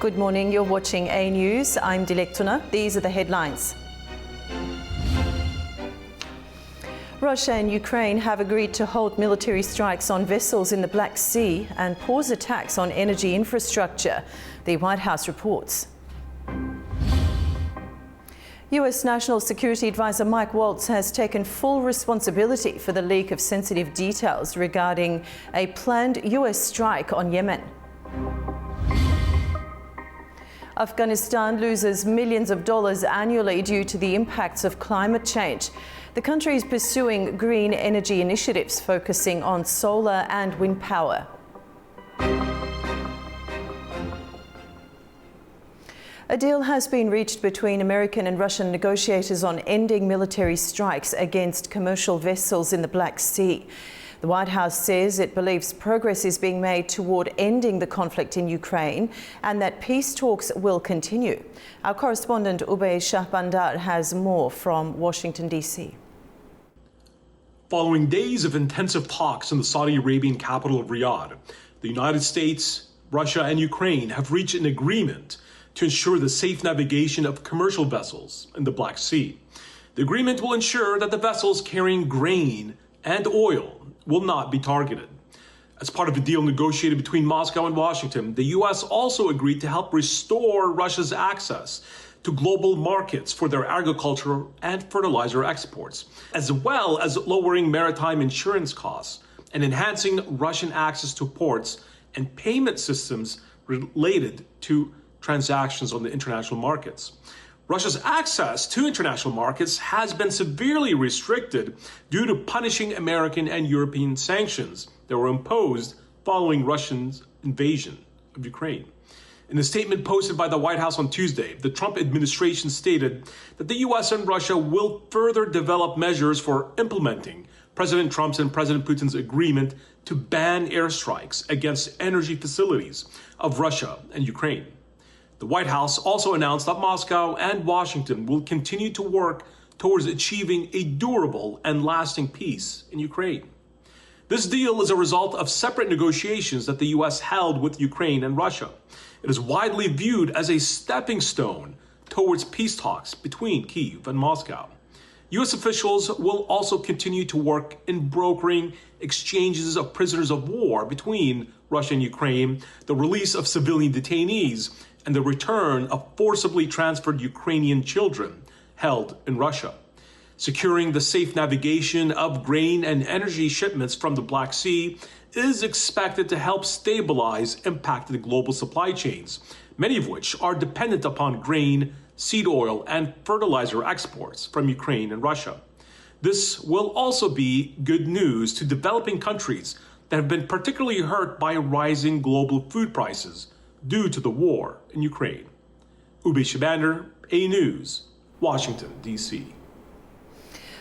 Good morning, you're watching A News. I'm Dilek Tuna. These are the headlines. Russia and Ukraine have agreed to halt military strikes on vessels in the Black Sea and pause attacks on energy infrastructure, the White House reports. US National Security Advisor Mike Waltz has taken full responsibility for the leak of sensitive details regarding a planned US strike on Yemen. Afghanistan loses millions of dollars annually due to the impacts of climate change. The country is pursuing green energy initiatives focusing on solar and wind power. A deal has been reached between American and Russian negotiators on ending military strikes against commercial vessels in the Black Sea. The White House says it believes progress is being made toward ending the conflict in Ukraine and that peace talks will continue. Our correspondent Ubay Shahbandar has more from Washington, D.C. Following days of intensive talks in the Saudi Arabian capital of Riyadh, the United States, Russia, and Ukraine have reached an agreement to ensure the safe navigation of commercial vessels in the Black Sea. The agreement will ensure that the vessels carrying grain and oil will not be targeted. As part of a deal negotiated between Moscow and Washington, the U.S. also agreed to help restore Russia's access to global markets for their agriculture and fertilizer exports, as well as lowering maritime insurance costs and enhancing Russian access to ports and payment systems related to transactions on the international markets. Russia's access to international markets has been severely restricted due to punishing American and European sanctions that were imposed following Russia's invasion of Ukraine. In a statement posted by the White House on Tuesday, the Trump administration stated that the U.S. and Russia will further develop measures for implementing President Trump's and President Putin's agreement to ban airstrikes against energy facilities of Russia and Ukraine. The White House also announced that Moscow and Washington will continue to work towards achieving a durable and lasting peace in Ukraine. This deal is a result of separate negotiations that the U.S. held with Ukraine and Russia. It is widely viewed as a stepping stone towards peace talks between Kyiv and Moscow. U.S. officials will also continue to work in brokering exchanges of prisoners of war between Russia and Ukraine, the release of civilian detainees, and the return of forcibly transferred Ukrainian children held in Russia. Securing the safe navigation of grain and energy shipments from the Black Sea is expected to help stabilize impacted global supply chains, many of which are dependent upon grain, seed oil, and fertilizer exports from Ukraine and Russia. This will also be good news to developing countries that have been particularly hurt by rising global food prices due to the war in Ukraine. Ubay Shahbandar, A News, Washington, D.C.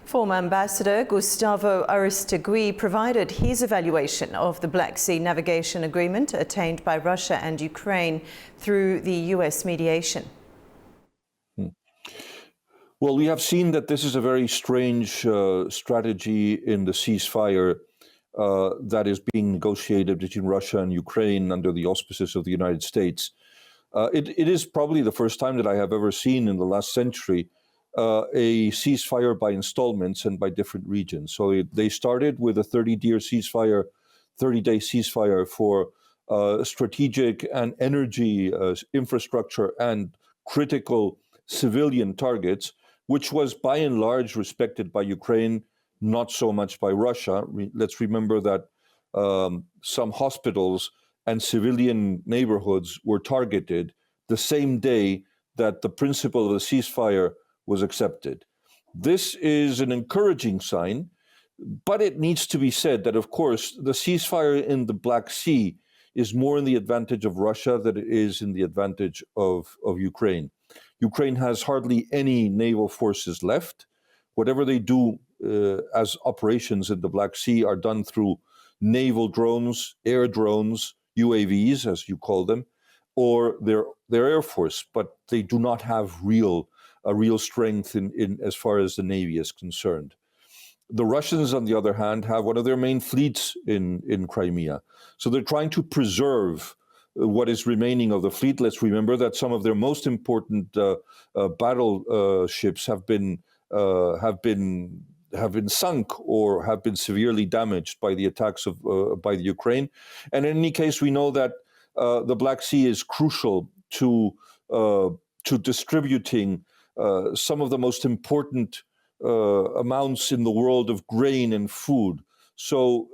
Former Ambassador Gustavo Aristegui provided his evaluation of the Black Sea navigation agreement attained by Russia and Ukraine through the U.S. mediation. Well, we have seen that this is a very strange strategy in the ceasefire that is being negotiated between Russia and Ukraine under the auspices of the United States. It is probably the first time that I have ever seen in the last century a ceasefire by installments and by different regions. So they started with a 30-day ceasefire for strategic and energy infrastructure and critical civilian targets, which was by and large respected by Ukraine, not so much by Russia. Let's remember that some hospitals and civilian neighborhoods were targeted the same day that the principle of the ceasefire was accepted. This is an encouraging sign, but it needs to be said that, of course, the ceasefire in the Black Sea is more in the advantage of Russia than it is in the advantage of Ukraine. Ukraine has hardly any naval forces left. Whatever they do as operations in the Black Sea are done through naval drones, air drones, UAVs, as you call them, or their air force, but they do not have a real strength in as far as the Navy is concerned. The Russians, on the other hand, have one of their main fleets in Crimea. So they're trying to preserve what is remaining of the fleet. Let's remember that some of their most important battleships have been sunk or have been severely damaged by the attacks by the Ukraine. And in any case, we know that the Black Sea is crucial to distributing some of the most important amounts in the world of grain and food. So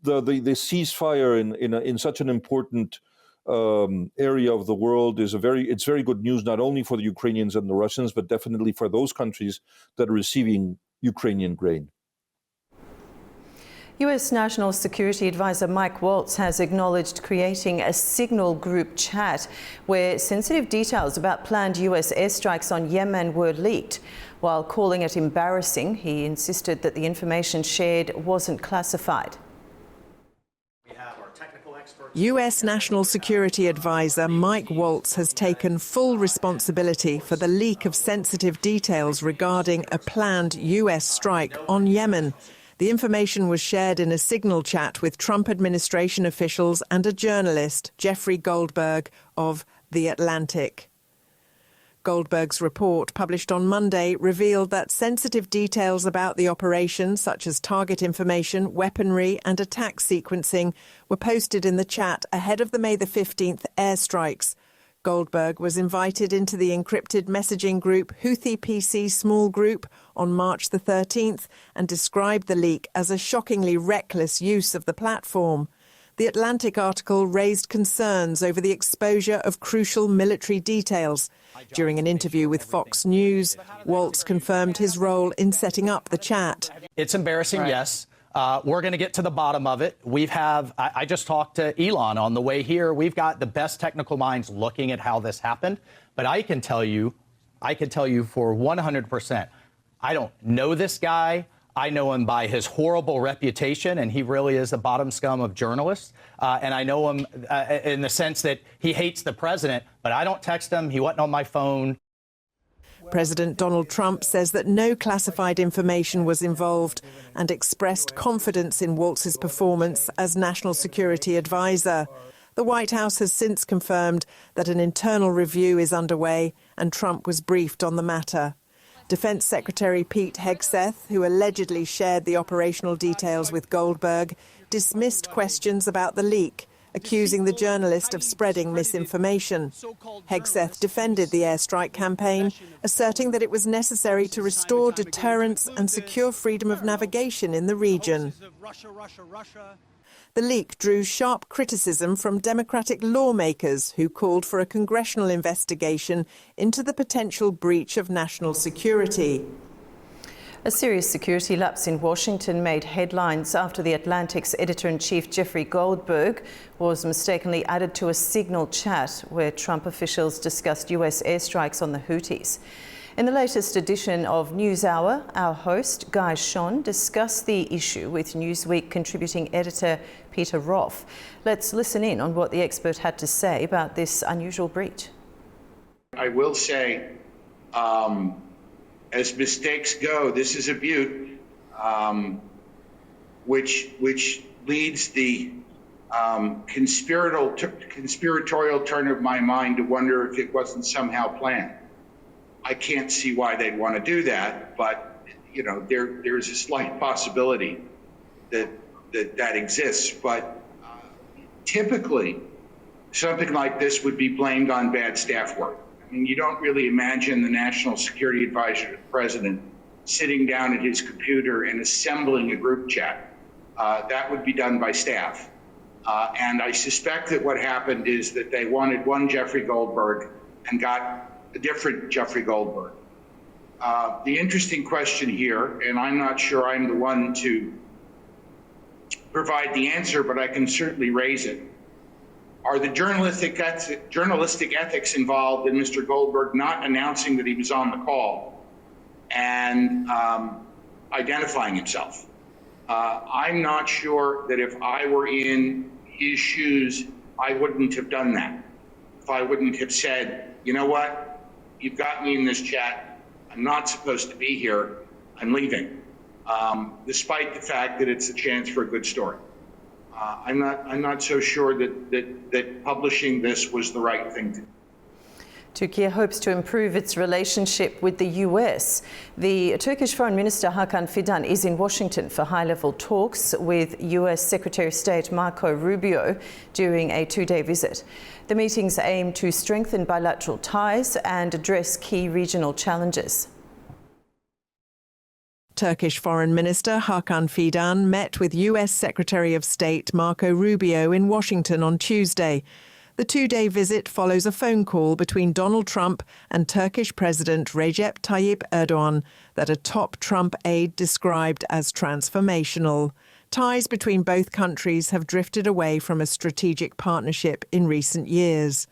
the ceasefire in such an important area of the world is it's very good news, not only for the Ukrainians and the Russians, but definitely for those countries that are receiving Ukrainian grain. US National Security Advisor Mike Waltz has acknowledged creating a signal group chat where sensitive details about planned US airstrikes on Yemen were leaked. While calling it embarrassing, he insisted that the information shared wasn't classified. US National Security Advisor Mike Waltz has taken full responsibility for the leak of sensitive details regarding a planned US strike on Yemen. The information was shared in a signal chat with Trump administration officials and a journalist, Jeffrey Goldberg of The Atlantic. Goldberg's report, published on Monday, revealed that sensitive details about the operation, such as target information, weaponry and attack sequencing, were posted in the chat ahead of the May the 15th airstrikes. Goldberg was invited into the encrypted messaging group Houthi PC Small Group on March the 13th and described the leak as a shockingly reckless use of the platform. The Atlantic article raised concerns over the exposure of crucial military details. During an interview with Fox News, Waltz confirmed his role in setting up the chat. It's embarrassing, yes. We're going to get to the bottom of it. I just talked to Elon on the way here. We've got the best technical minds looking at how this happened. But I can tell you for 100%, I don't know this guy. I know him by his horrible reputation, and he really is the bottom scum of journalists. And I know him in the sense that he hates the president, but I don't text him. He wasn't on my phone. President Donald Trump says that no classified information was involved and expressed confidence in Waltz's performance as National Security Advisor. The White House has since confirmed that an internal review is underway and Trump was briefed on the matter. Defense Secretary Pete Hegseth, who allegedly shared the operational details with Goldberg, dismissed questions about the leak, accusing the journalist of spreading misinformation. Hegseth defended the airstrike campaign, asserting that it was necessary to restore deterrence and secure freedom of navigation in the region. The leak drew sharp criticism from Democratic lawmakers who called for a congressional investigation into the potential breach of national security. A serious security lapse in Washington made headlines after The Atlantic's editor-in-chief Jeffrey Goldberg was mistakenly added to a signal chat where Trump officials discussed US airstrikes on the Houthis. In the latest edition of NewsHour, our host, Guy Schon, discussed the issue with Newsweek contributing editor Peter Roth. Let's listen in on what the expert had to say about this unusual breach. I will say, as mistakes go, this is a beaut, which leads the conspiratorial turn of my mind to wonder if it wasn't somehow planned. I can't see why they'd want to do that, but you know, there's a slight possibility that exists. But typically, something like this would be blamed on bad staff work. I mean, you don't really imagine the National Security Advisor to the President sitting down at his computer and assembling a group chat. That would be done by staff. And I suspect that what happened is that they wanted one Jeffrey Goldberg and got a different Jeffrey Goldberg. The interesting question here, and I'm not sure I'm the one to provide the answer, but I can certainly raise it. Are the journalistic ethics involved in Mr. Goldberg not announcing that he was on the call and identifying himself? I'm not sure that if I were in his shoes, I wouldn't have done that. If I wouldn't have said, you know what, you've got me in this chat, I'm not supposed to be here, I'm leaving, despite the fact that it's a chance for a good story. I'm not so sure that publishing this was the right thing to do. Turkey hopes to improve its relationship with the US. The Turkish Foreign Minister Hakan Fidan is in Washington for high-level talks with US Secretary of State Marco Rubio during a two-day visit. The meetings aim to strengthen bilateral ties and address key regional challenges. Turkish Foreign Minister Hakan Fidan met with US Secretary of State Marco Rubio in Washington on Tuesday. The two-day visit follows a phone call between Donald Trump and Turkish President Recep Tayyip Erdogan that a top Trump aide described as transformational. Ties between both countries have drifted away from a strategic partnership in recent years.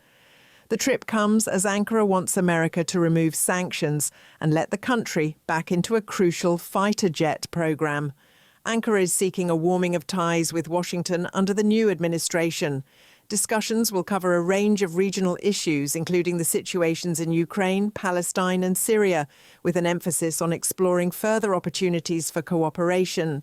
The trip comes as Ankara wants America to remove sanctions and let the country back into a crucial fighter jet program. Ankara is seeking a warming of ties with Washington under the new administration. Discussions will cover a range of regional issues, including the situations in Ukraine, Palestine and Syria, with an emphasis on exploring further opportunities for cooperation.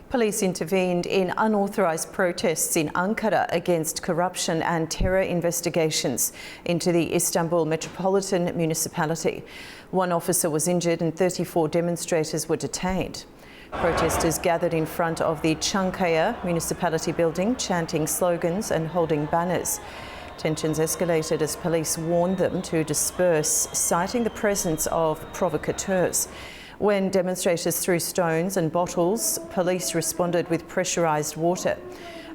Police intervened in unauthorised protests in Ankara against corruption and terror investigations into the Istanbul Metropolitan Municipality. One officer was injured and 34 demonstrators were detained. Protesters gathered in front of the Çankaya municipality building, chanting slogans and holding banners. Tensions escalated as police warned them to disperse, citing the presence of provocateurs. When demonstrators threw stones and bottles, police responded with pressurised water.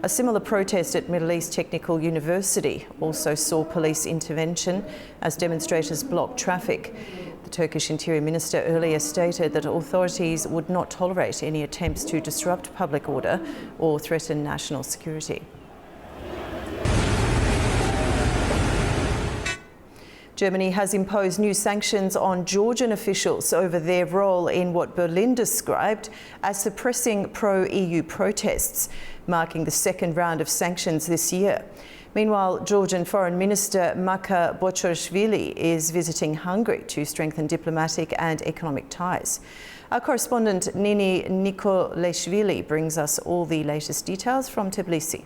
A similar protest at Middle East Technical University also saw police intervention as demonstrators blocked traffic. The Turkish Interior Minister earlier stated that authorities would not tolerate any attempts to disrupt public order or threaten national security. Germany has imposed new sanctions on Georgian officials over their role in what Berlin described as suppressing pro-EU protests, marking the second round of sanctions this year. Meanwhile, Georgian Foreign Minister Maka Bochorishvili is visiting Hungary to strengthen diplomatic and economic ties. Our correspondent Nini Nikolashvili brings us all the latest details from Tbilisi.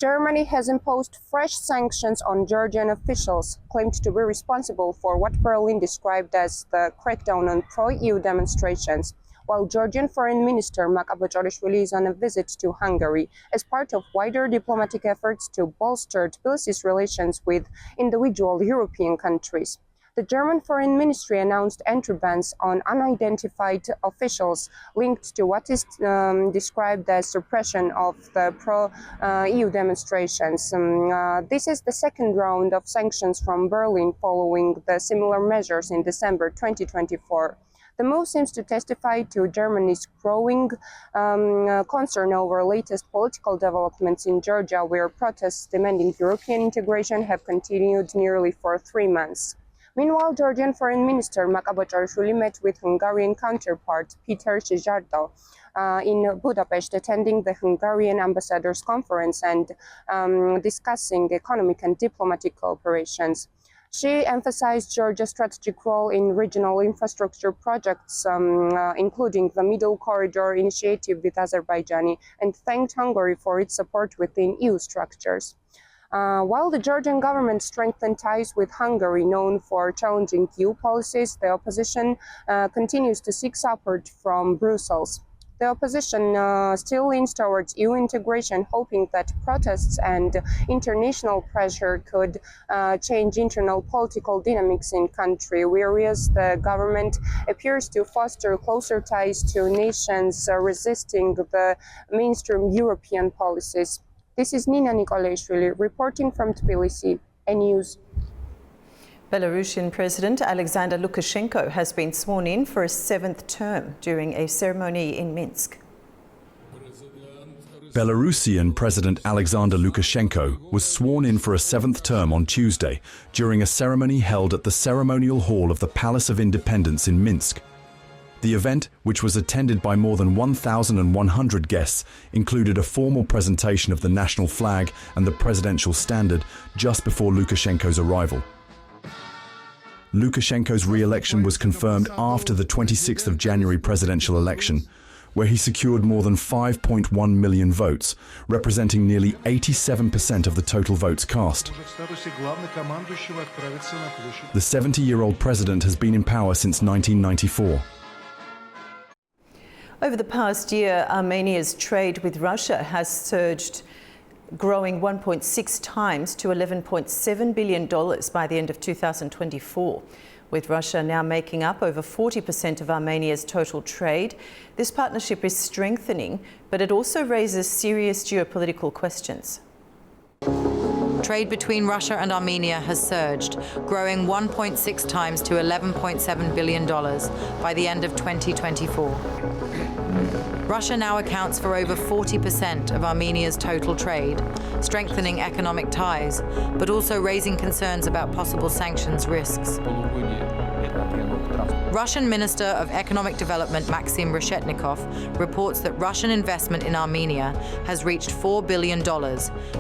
Germany has imposed fresh sanctions on Georgian officials claimed to be responsible for what Berlin described as the crackdown on pro-EU demonstrations, while Georgian Foreign Minister Maka Bochorishvili is on a visit to Hungary as part of wider diplomatic efforts to bolster Tbilisi's relations with individual European countries. The German Foreign Ministry announced entry bans on unidentified officials linked to what is described as suppression of the pro-EU demonstrations. This is the second round of sanctions from Berlin following the similar measures in December 2024. The move seems to testify to Germany's growing concern over latest political developments in Georgia, where protests demanding European integration have continued nearly for 3 months. Meanwhile, Georgian Foreign Minister Maka Bochorishvili met with Hungarian counterpart Peter Szijjártó in Budapest, attending the Hungarian Ambassadors Conference and discussing economic and diplomatic cooperations. She emphasized Georgia's strategic role in regional infrastructure projects, including the Middle Corridor initiative with Azerbaijan, and thanked Hungary for its support within EU structures. While the Georgian government strengthened ties with Hungary, known for challenging EU policies, the opposition continues to seek support from Brussels. The opposition still leans towards EU integration, hoping that protests and international pressure could change internal political dynamics in country, whereas the government appears to foster closer ties to nations resisting the mainstream European policies. This is Nina Nikolashvili reporting from Tbilisi, News. Belarusian President Alexander Lukashenko has been sworn in for a 7th term during a ceremony in Minsk. Belarusian President Alexander Lukashenko was sworn in for a 7th term on Tuesday during a ceremony held at the ceremonial hall of the Palace of Independence in Minsk. The event, which was attended by more than 1,100 guests, included a formal presentation of the national flag and the presidential standard just before Lukashenko's arrival. Lukashenko's re-election was confirmed after the 26th of January presidential election, where he secured more than 5.1 million votes, representing nearly 87% of the total votes cast. The 70-year-old president has been in power since 1994. Over the past year, Armenia's trade with Russia has surged, growing 1.6 times to $11.7 billion by the end of 2024. With Russia now making up over 40% of Armenia's total trade, this partnership is strengthening, but it also raises serious geopolitical questions. Trade between Russia and Armenia has surged, growing 1.6 times to $11.7 billion by the end of 2024. Russia now accounts for over 40% of Armenia's total trade, strengthening economic ties, but also raising concerns about possible sanctions risks. Russian Minister of Economic Development Maxim Reshetnikov reports that Russian investment in Armenia has reached $4 billion,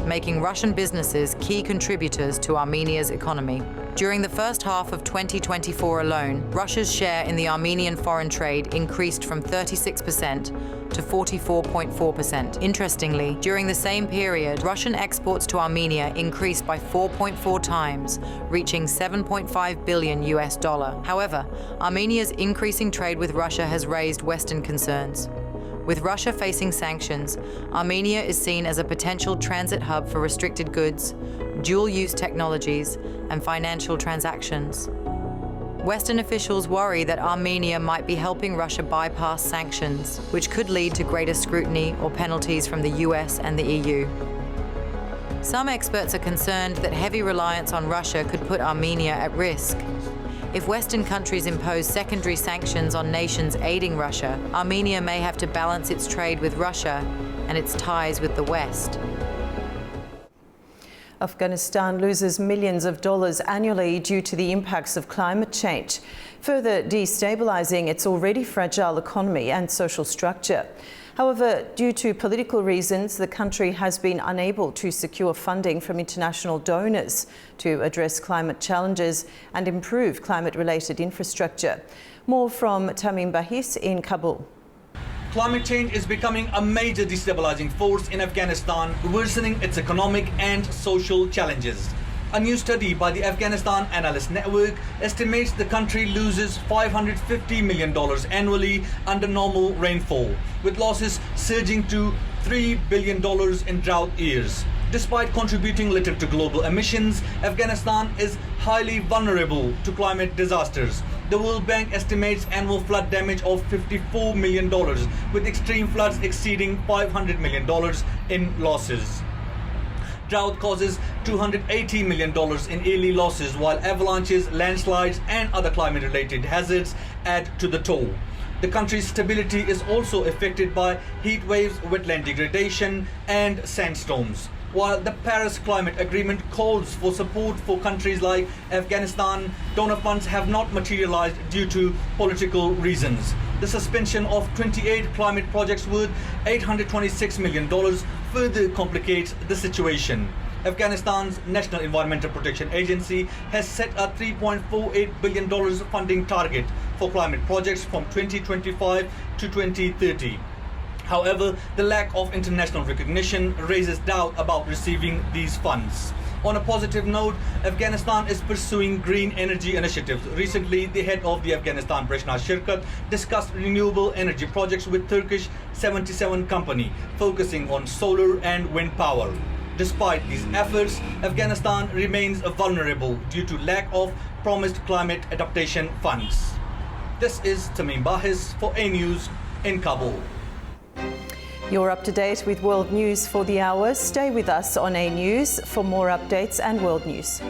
making Russian businesses key contributors to Armenia's economy. During the first half of 2024 alone, Russia's share in the Armenian foreign trade increased from 36% to 44.4%. Interestingly, during the same period, Russian exports to Armenia increased by 4.4 times, reaching $7.5 billion US. However, Armenia's increasing trade with Russia has raised Western concerns. With Russia facing sanctions, Armenia is seen as a potential transit hub for restricted goods, dual-use technologies, and financial transactions. Western officials worry that Armenia might be helping Russia bypass sanctions, which could lead to greater scrutiny or penalties from the US and the EU. Some experts are concerned that heavy reliance on Russia could put Armenia at risk. If Western countries impose secondary sanctions on nations aiding Russia, Armenia may have to balance its trade with Russia and its ties with the West. Afghanistan loses millions of dollars annually due to the impacts of climate change, further destabilising its already fragile economy and social structure. However, due to political reasons, the country has been unable to secure funding from international donors to address climate challenges and improve climate-related infrastructure. More from Tamim Bahis in Kabul. Climate change is becoming a major destabilizing force in Afghanistan, worsening its economic and social challenges. A new study by the Afghanistan Analyst Network estimates the country loses $550 million annually under normal rainfall, with losses surging to $3 billion in drought years. Despite contributing little to global emissions, Afghanistan is highly vulnerable to climate disasters. The World Bank estimates annual flood damage of $54 million, with extreme floods exceeding $500 million in losses. Drought causes $280 million in yearly losses, while avalanches, landslides, and other climate-related hazards add to the toll. The country's stability is also affected by heat waves, wetland degradation, and sandstorms. While the Paris Climate Agreement calls for support for countries like Afghanistan, donor funds have not materialized due to political reasons. The suspension of 28 climate projects worth $826 million further complicates the situation. Afghanistan's National Environmental Protection Agency has set a $3.48 billion funding target for climate projects from 2025 to 2030. However, the lack of international recognition raises doubt about receiving these funds. On a positive note, Afghanistan is pursuing green energy initiatives. Recently, the head of the Afghanistan Breshna Shirkat discussed renewable energy projects with Turkish 77 company, focusing on solar and wind power. Despite these efforts, Afghanistan remains vulnerable due to lack of promised climate adaptation funds. This is Tamim Bahis for A News in Kabul. You're up to date with world news for the hour. Stay with us on A News for more updates and world news.